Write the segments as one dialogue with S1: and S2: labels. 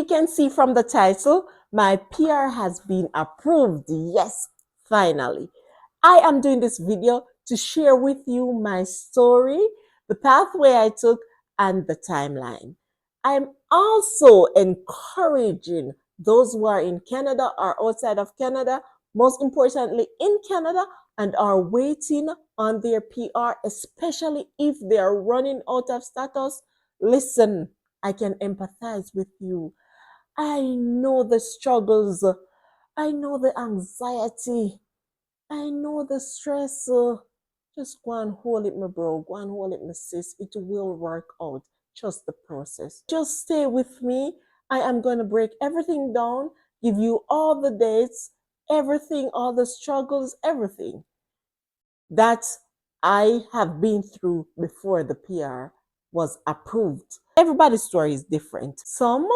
S1: you can see from the title, my PR has been approved. Yes, finally. I am doing this video to share with you my story, the pathway I took, and the timeline. I'm also encouraging those who are in Canada or outside of Canada, most importantly in Canada, and are waiting on their PR, especially if they are running out of status. Listen, I can empathize with you. I know the struggles. I know the anxiety. I know the stress. Just go and hold it, my bro. Go and hold it, my sis. It will work out. Trust the process. Just stay with me. I am going to break everything down, give you all the dates, everything, all the struggles, everything that I have been through before the PR was approved. Everybody's story is different. Some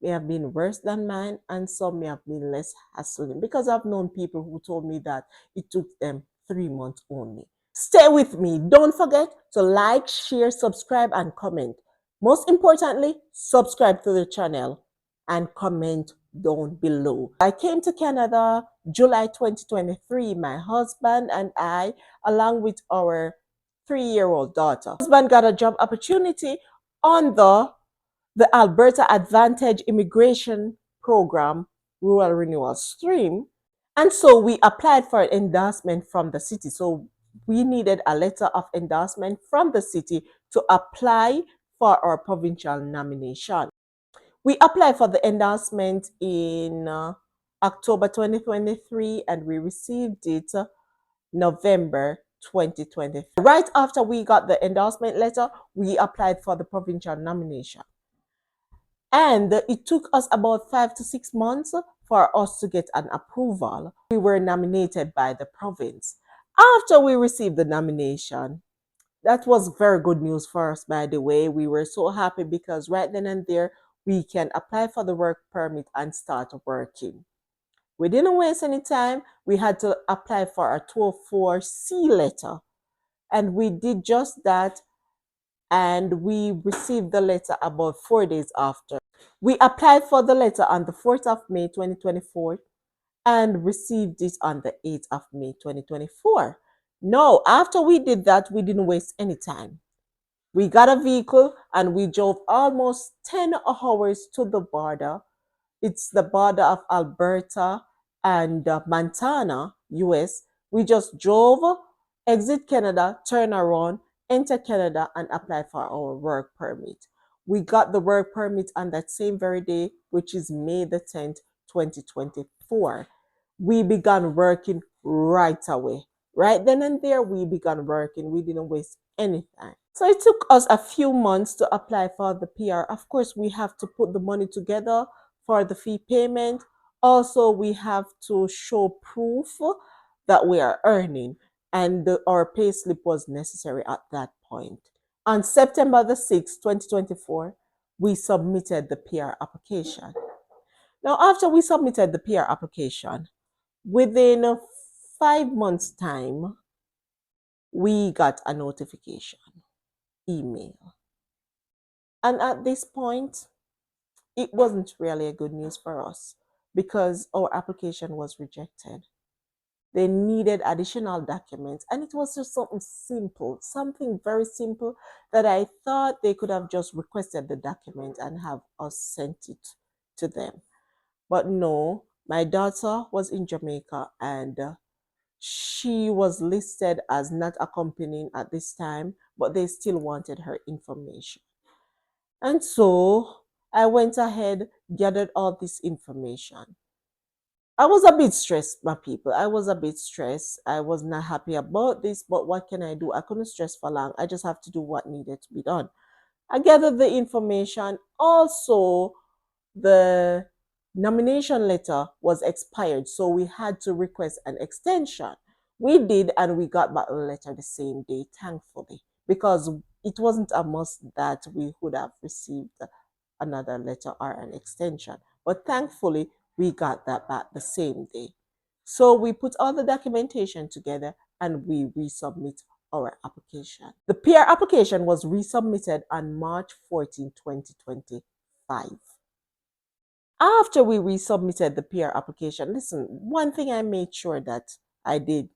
S1: may have been worse than mine, and some may have been less hassling, because I've known people who told me that it took them 3 months only. Stay with me. Don't forget to like, share, subscribe, and comment. Most importantly, subscribe to the channel and comment down below. I came to Canada July 2023. My husband and I, along with our 3-year-old daughter. My husband got a job opportunity on the Alberta Advantage Immigration Program Rural Renewal Stream. And so we applied for an endorsement from the city. So we needed a letter of endorsement from the city to apply for our provincial nomination. We applied for the endorsement in October 2023, and we received it November 2023. Right after we got the endorsement letter, we applied for the provincial nomination. And it took us about 5 to 6 months for us to get an approval. We were nominated by the province. After we received the nomination, that was very good news for us, by the way. We were so happy because right then and there, we can apply for the work permit and start working. We didn't waste any time. We had to apply for a 204C letter. And we did just that. And we received the letter about 4 days after. We applied for the letter on the 4th of May 2024 and received it on the 8th of May 2024. No, after we did that, we didn't waste any time. We got a vehicle and we drove almost 10 hours to the border. It's the border of Alberta and Montana, US. We just drove, exit Canada, turn around, enter Canada, and apply for our work permit. We got the work permit on that same very day, which is May the 10th, 2024. We began working right away. Right then and there, we began working. We didn't waste any time. So it took us a few months to apply for the PR. Of course, we have to put the money together for the fee payment. Also, we have to show proof that we are earning, and our pay slip was necessary at that point. On September the 6th, 2024, we submitted the PR application. Now, after we submitted the PR application, within 5 months' time, we got a notification email. And at this point, it wasn't really a good news for us because our application was rejected. They needed additional documents, and it was just something simple, something very simple that I thought they could have just requested the document and have us sent it to them. But no, my daughter was in Jamaica and she was listed as not accompanying at this time, but they still wanted her information. And so I went ahead, gathered all this information. I was a bit stressed, my people. I was a bit stressed. I was not happy about this, but what can I do? I couldn't stress for long. I just have to do what needed to be done. I gathered the information. Also, the nomination letter was expired, so we had to request an extension. We did, and we got back the letter the same day, thankfully, because it wasn't a must that we would have received another letter or an extension. But thankfully, we got that back the same day. So we put all the documentation together and we resubmit our application. The PR application was resubmitted on March 14, 2025. After we resubmitted the PR application, listen, one thing I made sure that I did,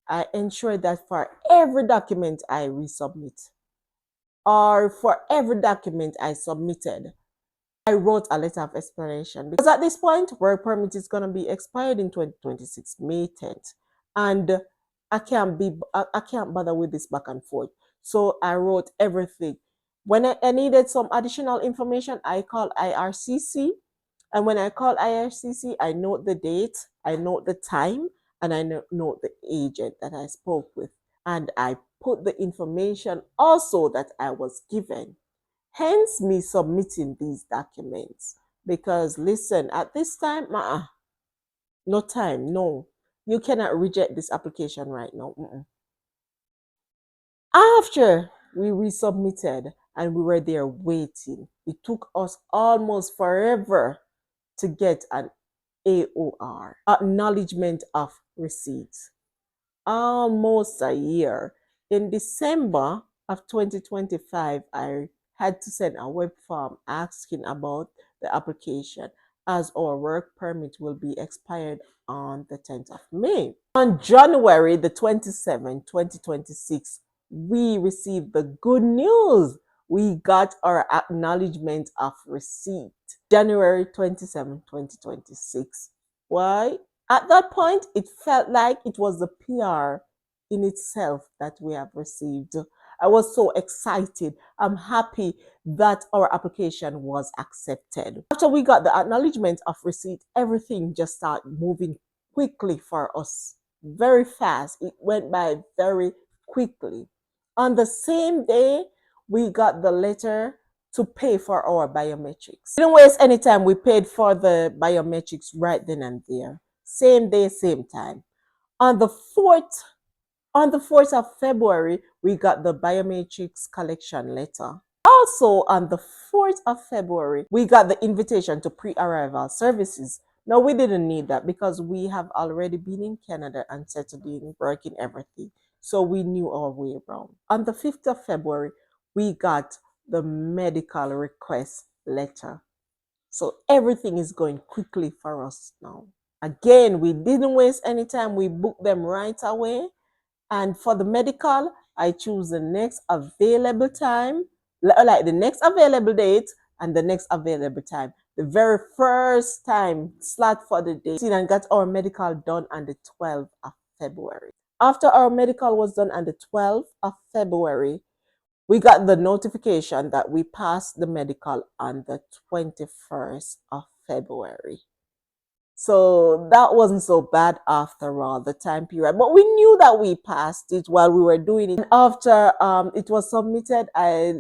S1: I ensured that for every document I resubmit or for every document I submitted, I wrote a letter of explanation, because at this point, work permit is going to be expired in 2026, May 10th. And I can't bother with this back and forth. So I wrote everything. When I needed some additional information, I called IRCC. And when I call IRCC, I note the date, I note the time, and I note the agent that I spoke with. And I put the information also that I was given. Hence me submitting these documents. Because listen, at this time, no time, no. You cannot reject this application right now. After we resubmitted and we were there waiting, it took us almost forever to get an AOR, acknowledgement of receipts. Almost a year. In December of 2025, I had to send a web form asking about the application, as our work permit will be expired on the 10th of May. On January the 27th, 2026, we received the good news. We got our acknowledgement of receipt. January 27, 2026. Why? At that point, it felt like it was the PR in itself that we have received. I was so excited. I'm happy that our application was accepted. After we got the acknowledgement of receipt, everything just started moving quickly for us. Very fast. It went by very quickly. On the same day, we got the letter to pay for our biometrics. We didn't waste any time. We paid for the biometrics right then and there. Same day, same time. On the 4th of February, we got the Biometrics Collection letter. Also, on the 4th of February, we got the invitation to pre-arrival services. Now, we didn't need that because we have already been in Canada and settled in, working everything. So we knew our way around. On the 5th of February, we got the medical request letter. So everything is going quickly for us now. Again, we didn't waste any time. We booked them right away. And for the medical, I choose the next available time, like the next available date and the next available time. The very first time slot for the day, and got our medical done on the 12th of February. After our medical was done on the 12th of February, we got the notification that we passed the medical on the 21st of February. So that wasn't so bad after all, the time period. But we knew that we passed it while we were doing it. And after it was submitted, I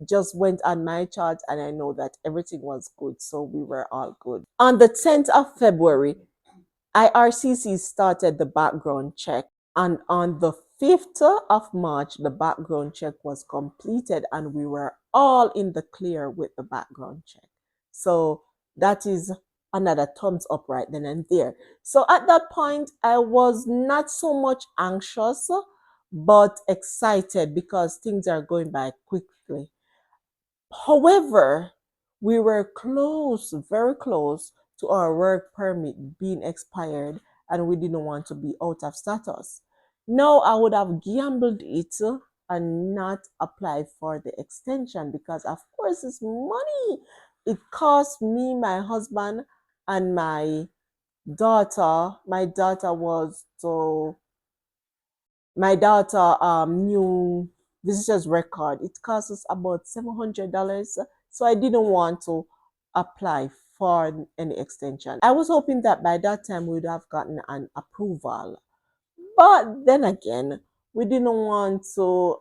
S1: just went on my chart and I know that everything was good. So we were all good. On the 10th of February, IRCC started the background check. And on the 5th of March, the background check was completed and we were all in the clear with the background check. So that is another thumbs up right then and there. So at that point, I was not so much anxious, but excited because things are going by quickly. However, we were close, very close to our work permit being expired and we didn't want to be out of status. Now I would have gambled it and not applied for the extension because of course it's money. It cost me, my husband, and my daughter. My daughter new visitor's record. It cost us about $700. So I didn't want to apply for any extension. I was hoping that by that time we would have gotten an approval. But then again, we didn't want to,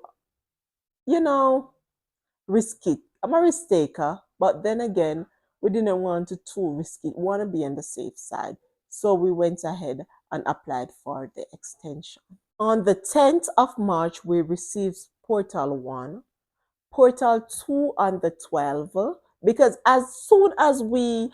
S1: risk it. I'm a risk taker, but then again, we didn't want to too risk it. We want to be on the safe side. So we went ahead and applied for the extension. On the 10th of March, we received Portal 1, Portal 2 on the 12th, because as soon as we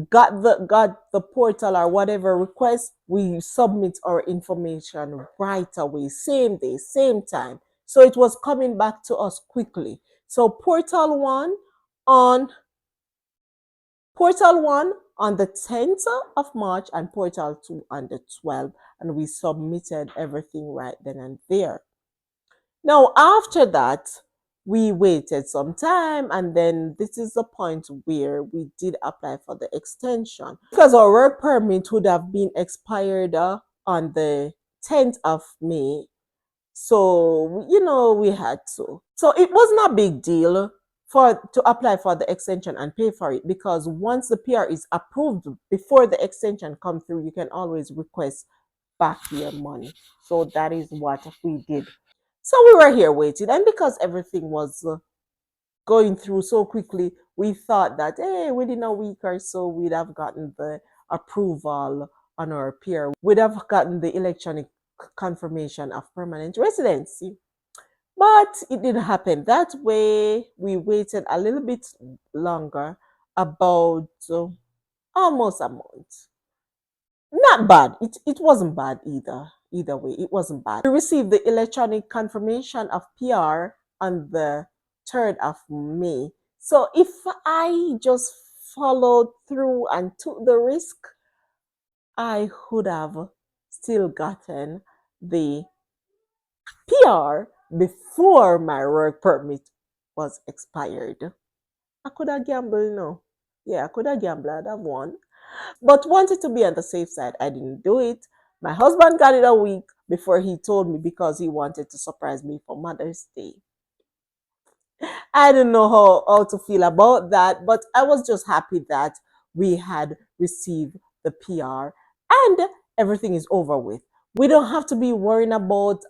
S1: got the portal or whatever request, we submit our information right away, same day, same time. So it was coming back to us quickly. So Portal 1 on Portal 1 on the 10th of March and Portal 2 on the 12th, and we submitted everything right then and there. Now, after that, we waited some time, and then this is the point where we did apply for the extension because our work permit would have been expired on the 10th of May. So, we had to. So, it wasn't a big deal to apply for the extension and pay for it, because once the PR is approved before the extension comes through, you can always request back your money. So that is what we did. So we were here waiting, and because everything was going through so quickly, we thought that, hey, within a week or so, we'd have gotten the approval on our PR. We'd have gotten the electronic confirmation of permanent residency. But it didn't happen that way. We waited a little bit longer, about almost a month. Not bad. It wasn't bad either. Either way, it wasn't bad. We received the electronic confirmation of PR on the 3rd of May. So if I just followed through and took the risk, I would have still gotten the PR before my work permit was expired. I could have gambled, no. Yeah, I could have gambled, I'd have won. But wanted to be on the safe side. I didn't do it. My husband got it a week before he told me, because he wanted to surprise me for Mother's Day. I don't know how to feel about that, but I was just happy that we had received the PR and everything is over with. We don't have to be worrying about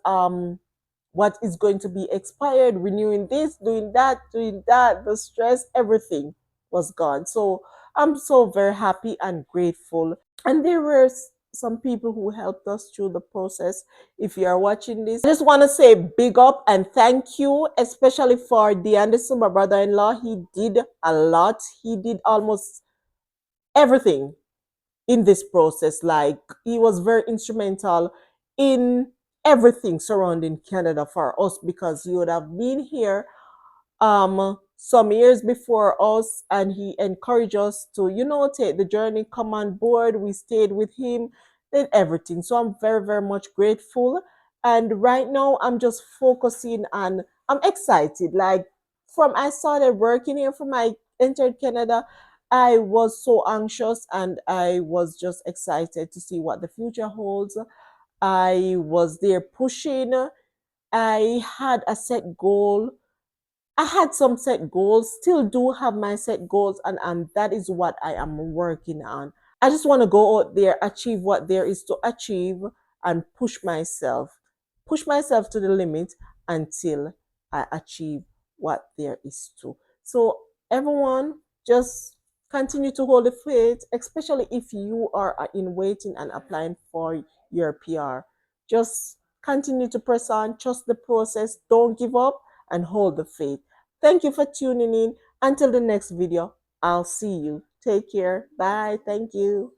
S1: what is going to be expired, renewing this, doing that, the stress, everything was gone. So I'm so very happy and grateful. And there were some people who helped us through the process. If you are watching this, I just want to say big up and thank you, especially for Anderson, my brother-in-law. He did a lot. He did almost everything in this process. Like, he was very instrumental in everything surrounding Canada for us, because he would have been here some years before us, and he encouraged us to, take the journey, come on board. We stayed with him, did everything. So I'm very, very much grateful. And right now I'm just focusing on, I'm excited. Like, from I started working here, from I entered Canada, I was so anxious and I was just excited to see what the future holds. I was there pushing. I had a set goal. I had some set goals, still do have my set goals, and that is what I am working on. I just want to go out there, achieve what there is to achieve, and push myself to the limit until I achieve what there is to. So everyone, just continue to hold the faith, especially if you are in waiting and applying for your PR. Just continue to press on, trust the process, don't give up, and hold the faith. Thank you for tuning in. Until the next video, I'll see you. Take care. Bye. Thank you.